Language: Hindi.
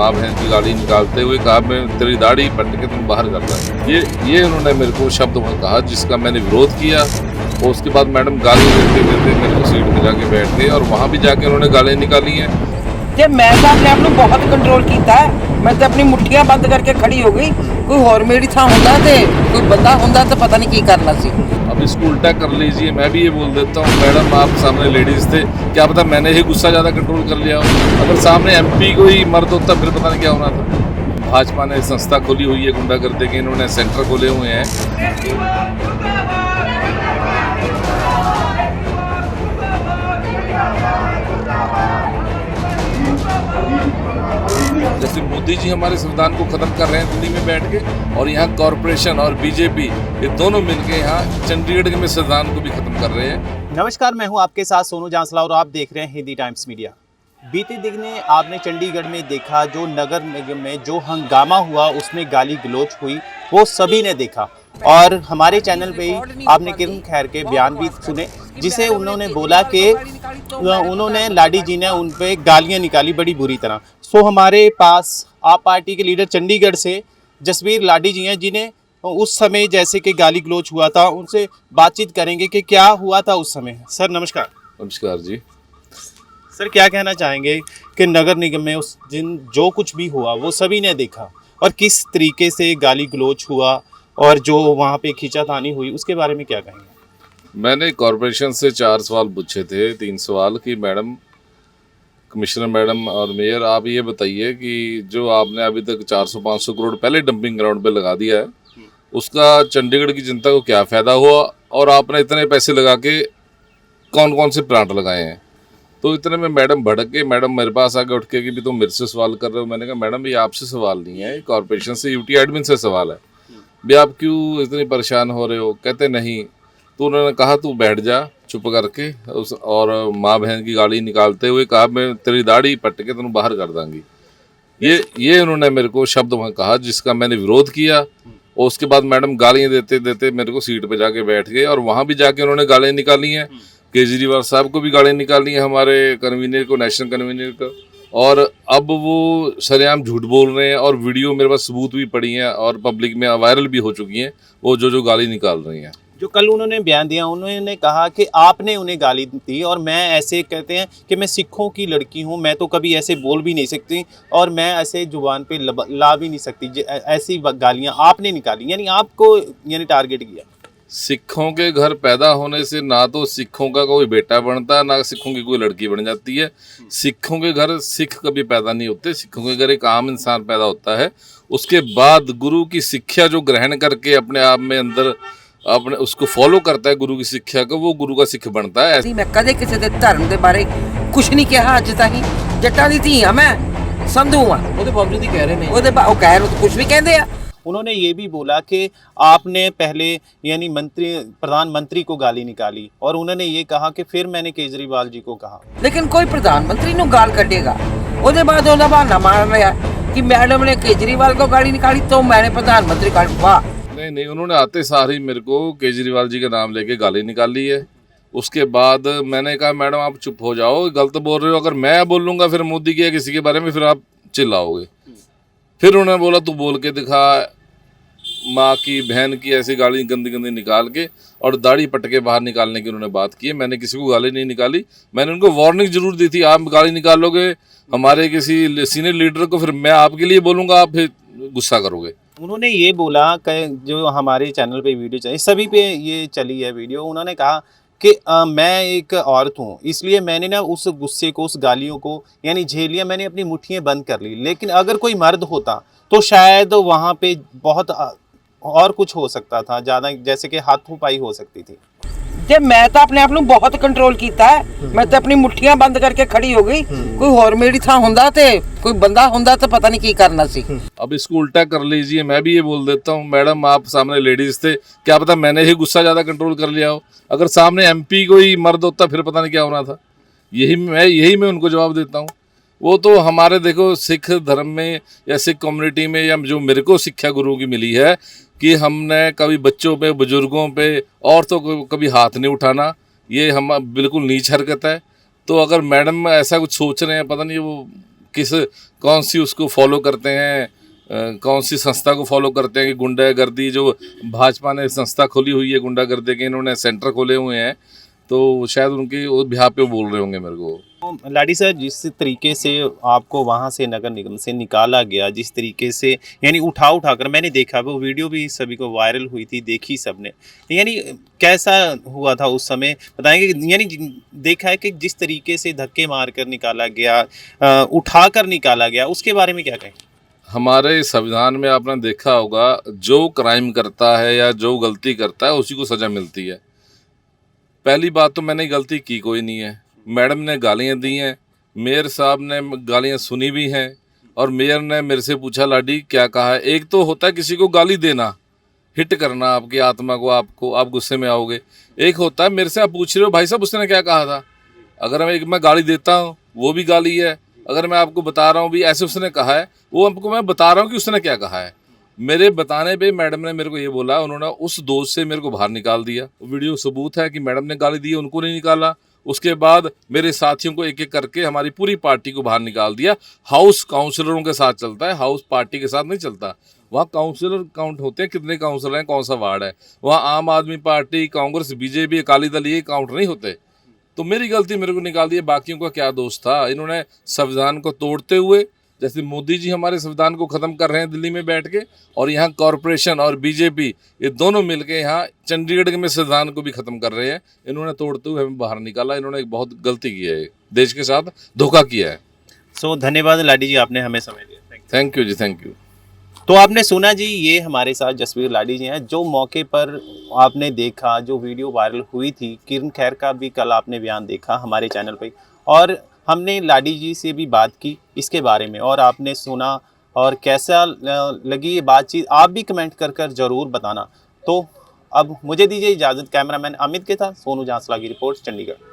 माँ बहन की गाली निकालते हुए कहा मैं तेरी दाढ़ी पट के तुम बाहर कर रहा है। ये उन्होंने मेरे को शब्द कहा, जिसका मैंने विरोध किया। और उसके बाद मैडम गाली देते देते मेरे को सीट पे जाके बैठ गए और वहाँ भी जाके उन्होंने गाली निकाली हैं। जे मैं तो अपने आप ਨੂੰ बहुत कंट्रोल किया है। मैं तो अपनी मुट्ठियां बंद करके खड़ी हो गई। कोई होर मेरी थां हुंदा ते कोई बंदा हुंदा तो पता नहीं की करना सी। अब इसको उल्टा कर लीजिए, मैं भी ये बोल देता हूँ मैडम आप सामने लेडीज थे, क्या पता मैंने ही गुस्सा ज़्यादा कंट्रोल कर लिया हो। अगर सामने एमपी कोई मर्द होता फिर पता नहीं क्या होना था। भाजपा ने संस्था खोली हुई है गुंडागर्दी के, इन्होंने सेंटर खोले हुए हैं। जैसे मोदी जी हमारे संविधान को खत्म कर रहे हैं दिल्ली में बैठ के, और यहाँ कॉरपोरेशन और बीजेपी ये दोनों मिलके यहाँ चंडीगढ़ में संविधान को भी खत्म कर रहे हैं। नमस्कार, मैं हूँ आपके साथ सोनू जांसला और आप देख रहे हैं हिंदी टाइम्स मीडिया। बीते दिन आपने चंडीगढ़ में देखा जो नगर निगम में जो हंगामा हुआ, उसमें गाली गलौज हुई, वो सभी ने देखा। और हमारे चैनल पे ही आपने किरण खैर के बयान भी सुने, जिसे उन्होंने बोला कि उन्होंने लाडी जी ने उन पे गालियाँ निकाली बड़ी बुरी तरह। सो हमारे पास आप पार्टी के लीडर चंडीगढ़ से जसवीर लाडी जी हैं, जिन्हें उस समय जैसे कि गाली गलौज हुआ था, उनसे बातचीत करेंगे कि क्या हुआ था उस समय। सर नमस्कार। नमस्कार जी। सर क्या कहना चाहेंगे कि नगर निगम में उस दिन जो कुछ भी हुआ वो सभी ने देखा, और किस तरीके से गाली गलौज हुआ और जो वहाँ पे खींचातानी हुई, उसके बारे में क्या कहेंगे? मैंने कॉरपोरेशन से 4 सवाल पूछे थे, 3 सवाल कि मैडम, कमिश्नर मैडम और मेयर, आप ये बताइए कि जो आपने अभी तक 400-500 करोड़ पहले डंपिंग ग्राउंड पे लगा दिया है, उसका चंडीगढ़ की जनता को क्या फ़ायदा हुआ, और आपने इतने पैसे लगा के कौन कौन से प्लांट लगाए हैं। तो इतने में मैडम भड़क के मैडम मेरे पास आके उठ के कि भी तुम मेरे से सवाल कर रहे हो। मैंने कहा मैडम ये आपसे सवाल नहीं है, कॉरपोरेशन से यूटी एडमिन से सवाल है, भी आप क्यों इतनी परेशान हो रहे हो। कहते नहीं। तो उन्होंने कहा तू बैठ जा चुप करके, और माँ बहन की गाली निकालते हुए कहा मैं तेरी दाढ़ी पट के तुम बाहर कर दूंगी। ये उन्होंने मेरे को शब्द कहा, जिसका मैंने विरोध किया। और उसके बाद मैडम गालियाँ देते देते मेरे को सीट पे जाके बैठ गए और वहाँ भी जाके उन्होंने गालियाँ निकाली हैं। केजरीवाल साहब को भी गालियाँ निकाली हैं, हमारे कन्वीनर को, नेशनल कन्वीनर को। और अब वो सरेआम झूठ बोल रहे हैं, और वीडियो मेरे पास सबूत भी पड़ी हैं और पब्लिक में वायरल भी हो चुकी हैं, वो जो गाली निकाल रही हैं। जो कल उन्होंने बयान दिया, उन्होंने कहा कि आपने उन्हें गाली दी, और मैं ऐसे कहते हैं कि मैं सिखों की लड़की हूं, मैं तो कभी ऐसे बोल भी नहीं सकती, और मैं ऐसे जुबान पे ला भी नहीं सकती। ऐसी गालियां आपने निकाली, यानी आपको यानी टारगेट किया। सिखों के घर पैदा होने से ना तो सिखों का कोई बेटा बनता है, ना सिखों की कोई लड़की बन जाती है। सिखों के घर सिख कभी पैदा नहीं होते, सिखों के घर एक आम इंसान पैदा होता है। उसके बाद गुरु की शिक्षा जो ग्रहण करके अपने आप में अंदर अपने उसको फॉलो करता है, गुरु की शिक्षा को, वो गुरु का सिख बनता है। मैं कदे किसी के धर्म के बारे कुछ नहीं कहा अज ताईं। जट्टां दी धी हां, मैं संधू हां। ਉਹਦੇ ਬਾਵਜੂਦ ਹੀ ਕਹਿ ਰਹੇ ਨੇ, ਉਹਦੇ ਉਹ ਕਹਿ ਰਹੇ ਕੁਝ ਵੀ ਕਹਿੰਦੇ ਆ। उन्होंने ये भी बोला कि आपने पहले यानी प्रधानमंत्री को गाली निकाली, और उन्होंने ये कहा कि फिर मैंने केजरीवाल जी को कहा। लेकिन कोई प्रधानमंत्री ਨੂੰ गाल ਕੱਢੇਗਾ, ਉਹਦੇ ਬਾਅਦ ਉਹਦਾ ਬਹਾਨਾ ਮਾਰ ਰਿਹਾ कि मैडम ने केजरीवाल को गाली निकाली तो मैंने प्रधानमंत्री का। वाह नहीं, उन्होंने आते सार ही मेरे को केजरीवाल जी का नाम लेके गाली निकाली है। उसके बाद मैंने कहा मैडम आप चुप हो जाओ, गलत बोल रहे हो। अगर मैं बोलूँगा फिर मोदी के किसी के बारे में, फिर आप चिल्लाओगे। फिर उन्होंने बोला तू बोल के दिखा, माँ की बहन की ऐसी गाली गंदी गंदी निकाल के, और दाढ़ी पट के बाहर निकालने की उन्होंने बात की है। मैंने किसी को गाली नहीं निकाली, मैंने उनको वार्निंग जरूर दी थी, आप गाली निकालोगे हमारे किसी सीनियर लीडर को, फिर मैं आपके लिए बोलूँगा, आप फिर गुस्सा करोगे। उन्होंने ये बोला कि जो हमारे चैनल पे वीडियो चली, सभी पे ये चली है वीडियो, उन्होंने कहा कि मैं एक औरत हूँ, इसलिए मैंने ना उस गुस्से को, उस गालियों को यानी झेल लिया, मैंने अपनी मुट्ठियाँ बंद कर ली। लेकिन अगर कोई मर्द होता तो शायद वहाँ पे बहुत और कुछ हो सकता था, ज़्यादा जैसे कि हाथों-पाई हो सकती थी। जे मैं तो अपने आप ਨੂੰ बहुत कंट्रोल किया है। मैं तो अपनी मुट्ठियां बंद करके खड़ी हो गई। कोई होर मेरी थां हुंदा ते कोई बंदा हुंदा तो पता नहीं की करना सी। अब इसको उल्टा कर लीजिए, मैं भी ये बोल देता हूँ मैडम आप सामने लेडीज थे, क्या पता मैंने ही गुस्सा ज़्यादा कंट्रोल कर लिया हो। अगर सामने एमपी कोई मर्द होता फिर पता नहीं क्या होना था। यही मैं उनको जवाब देता हूँ। वो तो हमारे देखो सिख धर्म में या सिख कम्युनिटी में, या जो मेरे को शिक्षा गुरु की मिली है कि हमने कभी बच्चों पे, बुजुर्गों पे, औरतों को कभी हाथ नहीं उठाना, ये हम बिल्कुल नीच हरकत है। तो अगर मैडम ऐसा कुछ सोच रहे हैं, पता नहीं वो किस कौन सी उसको फॉलो करते हैं, कौन सी संस्था को फॉलो करते हैं कि गुंडागर्दी जो भाजपा ने संस्था खोली हुई है गुंडागर्दी के, इन्होंने सेंटर खोले हुए हैं, तो शायद उनकी उस बिहार पे वो बोल रहे होंगे मेरे को। तो लाडी सर, जिस तरीके से आपको वहाँ से नगर निगम से निकाला गया, जिस तरीके से यानी उठा कर मैंने देखा, वो वीडियो भी सभी को वायरल हुई थी, देखी सबने, यानी कैसा हुआ था उस समय बताएंगे? यानी देखा है कि जिस तरीके से धक्के मार कर निकाला गया, उठा कर निकाला गया, उसके बारे में क्या कहें? हमारे संविधान में आपने देखा होगा, जो क्राइम करता है या जो गलती करता है उसी को सज़ा मिलती है। पहली बात तो मैंने गलती की कोई नहीं है, मैडम ने गालियाँ दी हैं, मेयर साहब ने गालियाँ सुनी भी हैं, और मेयर ने मेरे से पूछा लाडी क्या कहा है। एक तो होता है किसी को गाली देना, हिट करना आपकी आत्मा को, आपको आप गुस्से में आओगे। एक होता है मेरे से आप पूछ रहे हो भाई साहब उसने क्या कहा था, अगर मैं गाली देता हूँ वो भी गाली है, अगर मैं आपको बता रहा हूँ भी ऐसे उसने कहा है, वो आपको मैं बता रहा हूँ कि उसने क्या कहा है। मेरे बताने पे मैडम ने मेरे को ये बोला, उन्होंने उस दोस्त से मेरे को बाहर निकाल दिया। वीडियो सबूत है कि मैडम ने गाली दी, उनको नहीं निकाला। उसके बाद मेरे साथियों को एक एक करके हमारी पूरी पार्टी को बाहर निकाल दिया। हाउस काउंसलरों के साथ चलता है, हाउस पार्टी के साथ नहीं चलता। वहाँ काउंसलर काउंट होते हैं, कितने काउंसलर हैं, कौन सा वार्ड है। वहाँ आम आदमी पार्टी, कांग्रेस, बीजेपी, अकाली दल ये काउंट नहीं होते। तो मेरी गलती, मेरे को निकाल दिया, बाकियों का क्या दोष था। इन्होंने संविधान को तोड़ते हुए, जैसे मोदी जी हमारे संविधान को ख़त्म कर रहे हैं दिल्ली में बैठ के, और यहाँ कॉरपोरेशन और बीजेपी ये दोनों मिलके यहाँ चंडीगढ़ में संविधान को भी ख़त्म कर रहे हैं। इन्होंने तोड़ते हुए हमें बाहर निकाला। इन्होंने एक बहुत गलती की है, देश के साथ धोखा किया है। सो धन्यवाद लाडी जी, आपने हमें समय दिया। थैंक यू जी, थैंक यू। तो आपने सुना जी, ये हमारे साथ जसवीर लाडी जी हैं, जो मौके पर आपने देखा, जो वीडियो वायरल हुई थी, किरण खैर का भी कल आपने बयान देखा हमारे चैनल पे, और हमने लाडी जी से भी बात की इसके बारे में, और आपने सुना, और कैसा लगी ये बातचीत आप भी कमेंट कर ज़रूर बताना। तो अब मुझे दीजिए इजाज़त। कैमरामैन अमित के साथ सोनू जांसला की रिपोर्ट, चंडीगढ़।